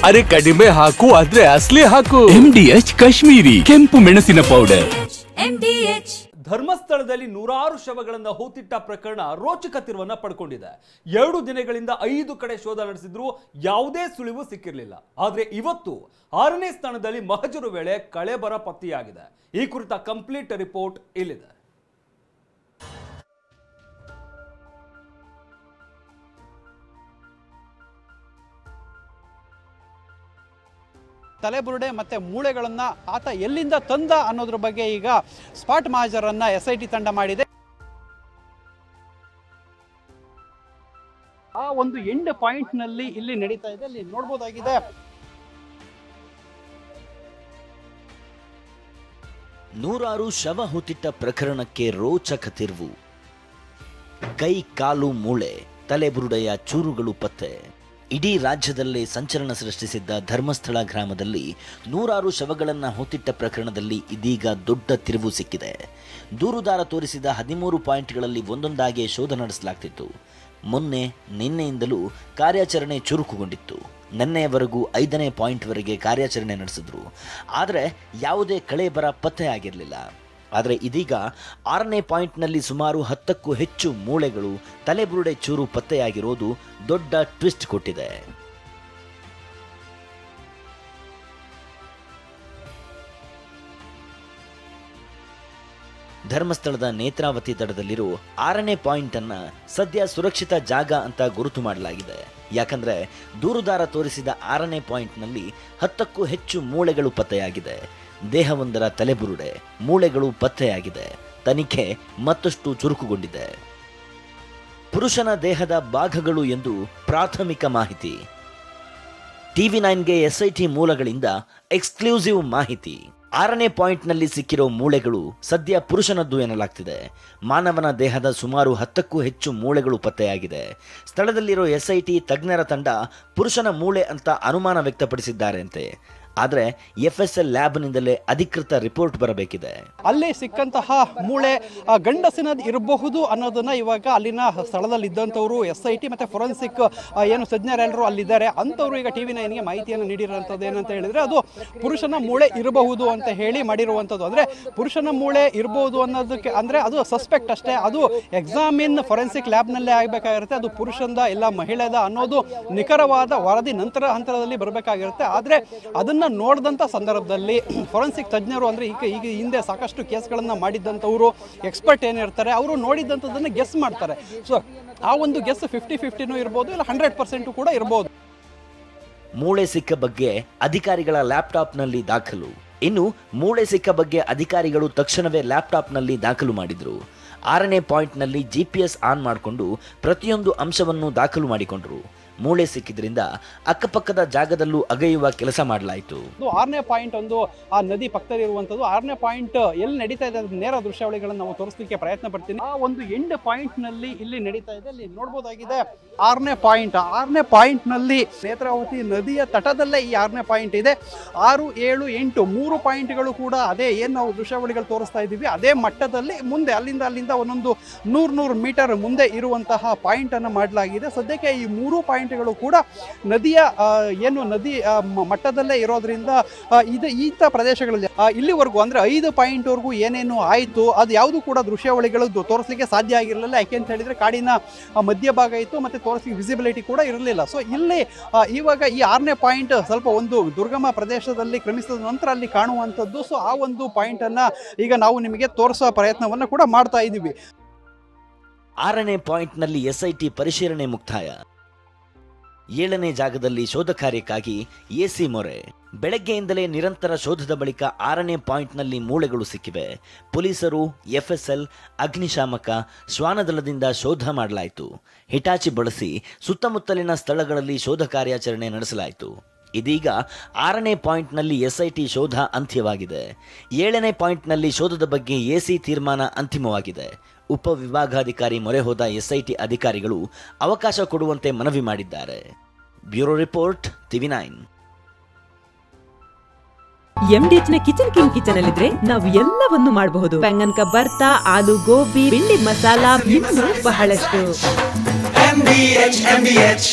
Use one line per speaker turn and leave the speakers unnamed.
ಅರೆ ಕಡಿಮೆ ಹಾಕು ಆದ್ರೆ ಅಸಲಿ ಹಾಕು.
MDH ಕಾಶ್ಮೀರಿ ಕೆಂಪು ಮೆಣಸಿನ ಪೌಡರ್.
MDH. ಧರ್ಮಸ್ಥಳದಲ್ಲಿ ನೂರಾರು ಶವಗಳನ್ನು ಹೂತಿಟ್ಟ ಪ್ರಕರಣ ರೋಚಕ ತಿರುವನ್ನ ಪಡ್ಕೊಂಡಿದೆ. 2 ದಿನಗಳಿಂದ 5 ಕಡೆ ಶೋಧ ನಡೆಸಿದ್ರು ಯಾವುದೇ ಸುಳಿವು ಸಿಕ್ಕಿರಲಿಲ್ಲ. ಆದ್ರೆ ಇವತ್ತು 6ನೇ ಸ್ಥಾನದಲ್ಲಿ ಮಹಜರು ವೇಳೆ ಕಳೆಬರ ಪತ್ತೆಯಾಗಿದೆ. ಈ ಕುರಿತ ಕಂಪ್ಲೀಟ್ ರಿಪೋರ್ಟ್ ಇಲ್ಲಿದೆ.
ತಲೆಬುರುಡೆ ಮತ್ತು ಮೂಳೆಗಳನ್ನು ಆತ ಎಲ್ಲಿಂದ ತಂದ ಅನ್ನೋದ್ರ ಬಗ್ಗೆ ಈಗ ಸ್ಪಾಟ್ ಮಹಜರನ್ನು SIT ತಂಡ ಮಾಡಿದೆ. ಆ ಒಂದು ಎಂಡ್ ಪಾಯಿಂಟ್ನಲ್ಲಿ ಇಲ್ಲಿ ನಡೀತಾ ಇದೆ. ಅಲ್ಲಿ ನೋಡ್ಬೋದಾಗಿದೆ.
ನೂರಾರು ಶವ ಹೂತಿಟ್ಟ ಪ್ರಕರಣಕ್ಕೆ ರೋಚಕ ತಿರುವು. ಕೈ ಕಾಲು ಮೂಳೆ ತಲೆಬುರುಡೆಯ ಚೂರುಗಳು ಪತ್ತೆ. ಇಡೀ ರಾಜ್ಯದಲ್ಲೇ ಸಂಚಲನ ಸೃಷ್ಟಿಸಿದ್ದ ಧರ್ಮಸ್ಥಳ ಗ್ರಾಮದಲ್ಲಿ ನೂರಾರು ಶವಗಳನ್ನು ಹೂತಿಟ್ಟ ಪ್ರಕರಣದಲ್ಲಿ ಇದೀಗ ದೊಡ್ಡ ತಿರುವು ಸಿಕ್ಕಿದೆ. ದೂರುದಾರ ತೋರಿಸಿದ 13 ಪಾಯಿಂಟ್ಗಳಲ್ಲಿ ಒಂದೊಂದಾಗಿ ಶೋಧ ನಡೆಸಲಾಗ್ತಿತ್ತು. ಮೊನ್ನೆ ನಿನ್ನೆಯಿಂದಲೂ ಕಾರ್ಯಾಚರಣೆ ಚುರುಕುಗೊಂಡಿತ್ತು. ನಿನ್ನೆಯವರೆಗೂ 5ನೇ ಪಾಯಿಂಟ್ವರೆಗೆ ಕಾರ್ಯಾಚರಣೆ ನಡೆಸಿದ್ರು. ಆದರೆ ಯಾವುದೇ ಕಳೆಬರ ಪತ್ತೆಯಾಗಿರಲಿಲ್ಲ. ಆದರೆ ಇದೀಗ 6ನೇ ಪಾಯಿಂಟ್ನಲ್ಲಿ ಸುಮಾರು 10ಕ್ಕೂ ಹೆಚ್ಚು ಮೂಳೆಗಳು ತಲೆಬುರುಡೆ ಚೂರು ಪತ್ತೆಯಾಗಿರೋದು ದೊಡ್ಡ ಟ್ವಿಸ್ಟ್ ಕೊಟ್ಟಿದೆ. ಧರ್ಮಸ್ಥಳದ ನೇತ್ರಾವತಿ ತಟದಲ್ಲಿರೋ 6ನೇ ಪಾಯಿಂಟ್ ಅನ್ನ ಸದ್ಯ ಸುರಕ್ಷಿತ ಜಾಗ ಅಂತ ಗುರುತು ಮಾಡಲಾಗಿದೆ. ಯಾಕಂದ್ರೆ ದೂರುದಾರ ತೋರಿಸಿದ 6ನೇ ಪಾಯಿಂಟ್ನಲ್ಲಿ 10ಕ್ಕೂ ಹೆಚ್ಚು ಮೂಳೆಗಳು ಪತ್ತೆಯಾಗಿದೆ. ದೇಹವೊಂದರ ತಲೆಬುರುಡೆ ಮೂಳೆಗಳು ಪತ್ತೆಯಾಗಿದೆ. ತನಿಖೆ ಮತ್ತಷ್ಟು ಚುರುಕುಗೊಂಡಿದೆ. ಪುರುಷನ ದೇಹದ ಭಾಗಗಳು ಎಂದು ಪ್ರಾಥಮಿಕ ಮಾಹಿತಿ. TV9ಗೆ SIT ಮೂಲಗಳಿಂದ ಎಕ್ಸ್ಕ್ಲೂಸಿವ್ ಮಾಹಿತಿ. 6ನೇ ಪಾಯಿಂಟ್ನಲ್ಲಿ ಸಿಕ್ಕಿರೋ ಮೂಳೆಗಳು ಸದ್ಯ ಪುರುಷನದ್ದು ಎನ್ನಲಾಗ್ತಿದೆ. ಮಾನವನ ದೇಹದ ಸುಮಾರು 10ಕ್ಕೂ ಹೆಚ್ಚು ಮೂಳೆಗಳು ಪತ್ತೆಯಾಗಿದೆ. ಸ್ಥಳದಲ್ಲಿರೋ SIT ತಜ್ಞರ ತಂಡ ಪುರುಷನ ಮೂಳೆ ಅಂತ ಅನುಮಾನ ವ್ಯಕ್ತಪಡಿಸಿದ್ದಾರಂತೆ. ಆದರೆ FSL ಲ್ಯಾಬ್ನಿಂದಲೇ ಅಧಿಕೃತ ರಿಪೋರ್ಟ್ ಬರಬೇಕಿದೆ.
ಅಲ್ಲಿ ಸಿಕ್ಕಂತಹ ಮೂಳೆ ಗಂಡಸಿನದು ಇರಬಹುದು ಅನ್ನೋದನ್ನ ಇವಾಗ ಅಲ್ಲಿನ ಸ್ಥಳದಲ್ಲಿ ಇದ್ದಂಥವರು SIT ಮತ್ತೆ ಫೊರೆನ್ಸಿಕ್ ಏನು ತಜ್ಞರೆಲ್ಲರೂ ಅಲ್ಲಿದ್ದಾರೆ ಅಂಥವ್ರು ಈಗ TV9ಗೆ ಮಾಹಿತಿಯನ್ನು ನೀಡಿರುವಂಥದ್ದು ಏನಂತ ಹೇಳಿದ್ರೆ ಅದು ಪುರುಷನ ಮೂಳೆ ಇರಬಹುದು ಅಂತ ಹೇಳಿ ಮಾಡಿರುವಂಥದ್ದು. ಅಂದರೆ ಪುರುಷನ ಮೂಳೆ ಇರಬಹುದು ಅನ್ನೋದಕ್ಕೆ ಅಂದರೆ ಅದು ಸಸ್ಪೆಕ್ಟ್ ಅಷ್ಟೇ. ಅದು ಎಕ್ಸಾಮಿನ್ ಫೊರೆನ್ಸಿಕ್ ಲ್ಯಾಬ್ನಲ್ಲೇ ಆಗಬೇಕಾಗಿರುತ್ತೆ. ಅದು ಪುರುಷಂದ ಇಲ್ಲ ಮಹಿಳೆದ ಅನ್ನೋದು ನಿಖರವಾದ ವರದಿ ನಂತರ ಹಂತದಲ್ಲಿ ಬರಬೇಕಾಗಿರುತ್ತೆ. ಆದರೆ ಅದನ್ನು ನೋಡಿದಂಥ ಸಂದರ್ಭದಲ್ಲಿ ಫೊರೆನ್ಸಿಕ್ ತಜ್ಞರು ಅಂದರೆ ಈಗ ಹಿಂದೆ ಸಾಕಷ್ಟು ಕೇಸ್ಗಳನ್ನು ಮಾಡಿದ್ದಂಥವರು ಎಕ್ಸ್ಪರ್ಟ್ ಏನಿರ್ತಾರೆ ಅವರು ನೋಡಿದಂಥದ್ದನ್ನು ಗೆಸ್ ಮಾಡ್ತಾರೆ. ಸೊ ಆ ಒಂದು ಗೆಸ್ 50-50 ಇರ್ಬೋದು, ಇಲ್ಲ 100% ಕೂಡ ಇರ್ಬೋದು.
ಮೂಳೆ ಸಿಕ್ಕ ಬಗ್ಗೆ ಅಧಿಕಾರಿಗಳ ಲ್ಯಾಪ್ಟಾಪ್ನಲ್ಲಿ ದಾಖಲು. ಇನ್ನು ಮೂಳೆ ಸಿಕ್ಕ ಬಗ್ಗೆ ಅಧಿಕಾರಿಗಳು ತಕ್ಷಣವೇ ಲ್ಯಾಪ್ಟಾಪ್ನಲ್ಲಿ ದಾಖಲು ಮಾಡಿದ್ರು. 6ನೇ ಪಾಯಿಂಟ್ನಲ್ಲಿ GPS ಆನ್ ಮಾಡಿಕೊಂಡು ಪ್ರತಿಯೊಂದು ಅಂಶವನ್ನು ದಾಖಲು ಮಾಡಿಕೊಂಡ್ರು. ಮೂಳೆ ಸಿಕ್ಕಿದ್ರಿಂದ ಅಕ್ಕಪಕ್ಕದ ಜಾಗದಲ್ಲೂ ಅಗೆಯುವ ಕೆಲಸ ಮಾಡಲಾಯಿತು.
6ನೇ ಪಾಯಿಂಟ್ ಒಂದು ಆ ನದಿ ಪಕ್ಕದಲ್ಲಿ ಇರುವಂಥದ್ದು. 6ನೇ ಪಾಯಿಂಟ್ ಎಲ್ಲಿ ನಡೀತಾ ಇದೆ ಅದರ ನೇರ ದೃಶ್ಯಾವಳಿಗಳನ್ನು ನಾವು ತೋರಿಸಲಿಕ್ಕೆ ಪ್ರಯತ್ನ ಪಡ್ತೀನಿ. ಆ ಒಂದು ಎಂಡ್ ಪಾಯಿಂಟ್ನಲ್ಲಿ ಇಲ್ಲಿ ನಡೀತಾ ಇದೆ. ಅಲ್ಲಿ ನೋಡ್ಬೋದಾಗಿದೆ 6ನೇ ಪಾಯಿಂಟ್. 6ನೇ ಪಾಯಿಂಟ್ನಲ್ಲಿ ನೇತ್ರಾವತಿ ನದಿಯ ತಟದಲ್ಲೇ ಈ 6ನೇ ಪಾಯಿಂಟ್ ಇದೆ. 6, 7, 8 3 ಪಾಯಿಂಟ್ಗಳು ಕೂಡ ಅದೇ ಏನು ನಾವು ದೃಶ್ಯಾವಳಿಗಳು ತೋರಿಸ್ತಾ ಇದ್ದೀವಿ ಅದೇ ಮಟ್ಟದಲ್ಲಿ ಮುಂದೆ ಅಲ್ಲಿಂದ ಒಂದೊಂದು 100 ಮೀಟರ್ ಮುಂದೆ ಇರುವಂತಹ ಪಾಯಿಂಟ್ ಅನ್ನು ಮಾಡಲಾಗಿದೆ. ಸದ್ಯಕ್ಕೆ ಈ 3 ಪಾಯಿಂಟ್ಗಳು ಕೂಡ ನದಿಯ ಏನು ನದಿ ಮಟ್ಟದಲ್ಲೇ ಇರೋದ್ರಿಂದ ಈತ ಪ್ರದೇಶಗಳಲ್ಲಿ ಇಲ್ಲಿವರೆಗೂ ಅಂದರೆ 5 ಪಾಯಿಂಟ್ವರೆಗೂ ಏನೇನು ಆಯಿತು ಅದು ಯಾವುದು ಕೂಡ ದೃಶ್ಯಾವಳಿಗಳು ತೋರಿಸಲಿಕ್ಕೆ ಸಾಧ್ಯ ಆಗಿರಲಿಲ್ಲ. ಯಾಕೆ ಅಂತ ಹೇಳಿದರೆ ಕಾಡಿನ ಮಧ್ಯಭಾಗ ಇತ್ತು ಮತ್ತು ತೋರಿಸಲಿಕ್ಕೆ ವಿಸಿಬಿಲಿಟಿ ಕೂಡ ಇರಲಿಲ್ಲ. ಸೊ ಇಲ್ಲಿ ಇವಾಗ ಈ 6ನೇ ಪಾಯಿಂಟ್ ಸ್ವಲ್ಪ ಒಂದು ದುರ್ಗಮ ಪ್ರದೇಶದಲ್ಲಿ ಕ್ರಮಿಸಿದ ನಂತರ ಅಲ್ಲಿ ಕಾಣುವಂಥದ್ದು. ಸೊ ಆ ಒಂದು ಪಾಯಿಂಟನ್ನು ಈಗ ನಾವು ನಿಮಗೆ ತೋರಿಸೋ ಪ್ರಯತ್ನವನ್ನು ಕೂಡ ಮಾಡ್ತಾ ಇದ್ದೀವಿ.
6ನೇ ಪಾಯಿಂಟ್ನಲ್ಲಿ SIT ಪರಿಶೀಲನೆ ಮುಕ್ತಾಯ. 7ನೇ ಜಾಗದಲ್ಲಿ ಶೋಧ ಕಾರ್ಯಕ್ಕಾಗಿ AC ಮೊರೆ. ಬೆಳಗ್ಗೆಯಿಂದಲೇ ನಿರಂತರ ಶೋಧದ ಬಳಿಕ 6ನೇ ಪಾಯಿಂಟ್ನಲ್ಲಿ ಮೂಳೆಗಳು ಸಿಕ್ಕಿವೆ. ಪೊಲೀಸರು, FSL, ಅಗ್ನಿಶಾಮಕ, ಶ್ವಾನದಳದಿಂದ ಶೋಧ ಮಾಡಲಾಯಿತು. ಹಿಟಾಚಿ ಬಳಸಿ ಸುತ್ತಮುತ್ತಲಿನ ಸ್ಥಳಗಳಲ್ಲಿ ಶೋಧ ಕಾರ್ಯಾಚರಣೆ ನಡೆಸಲಾಯಿತು. ಇದೀಗ 6ನೇ ಪಾಯಿಂಟ್ನಲ್ಲಿ SIT ಶೋಧ ಅಂತ್ಯವಾಗಿದೆ. 7ನೇ ಪಾಯಿಂಟ್ನಲ್ಲಿ ಶೋಧದ ಬಗ್ಗೆ AC ತೀರ್ಮಾನ ಅಂತಿಮವಾಗಿದೆ. ಉಪವಿಭಾಗಾಧಿಕಾರಿ ಮೊರೆ ಹೋದ SIT ಅಧಿಕಾರಿಗಳು ಅವಕಾಶ ಕೊಡುವಂತೆ ಮನವಿ ಮಾಡಿದ್ದಾರೆ. Bureau report, TV9.
MDH ನ ಕಿಚನ್ ಅಲ್ಲಿದ್ರೆ ನಾವು ಎಲ್ಲವನ್ನು ಮಾಡಬಹುದು. ಬೆಂಗನ್ ಕಾ ಬರ್ತಾ, ಆಲೂ ಗೋಬಿ, ಭಿಂಡಿ ಮಸಾಲಾ, ಇನ್ನೂ ಬಹಳಷ್ಟು. MDH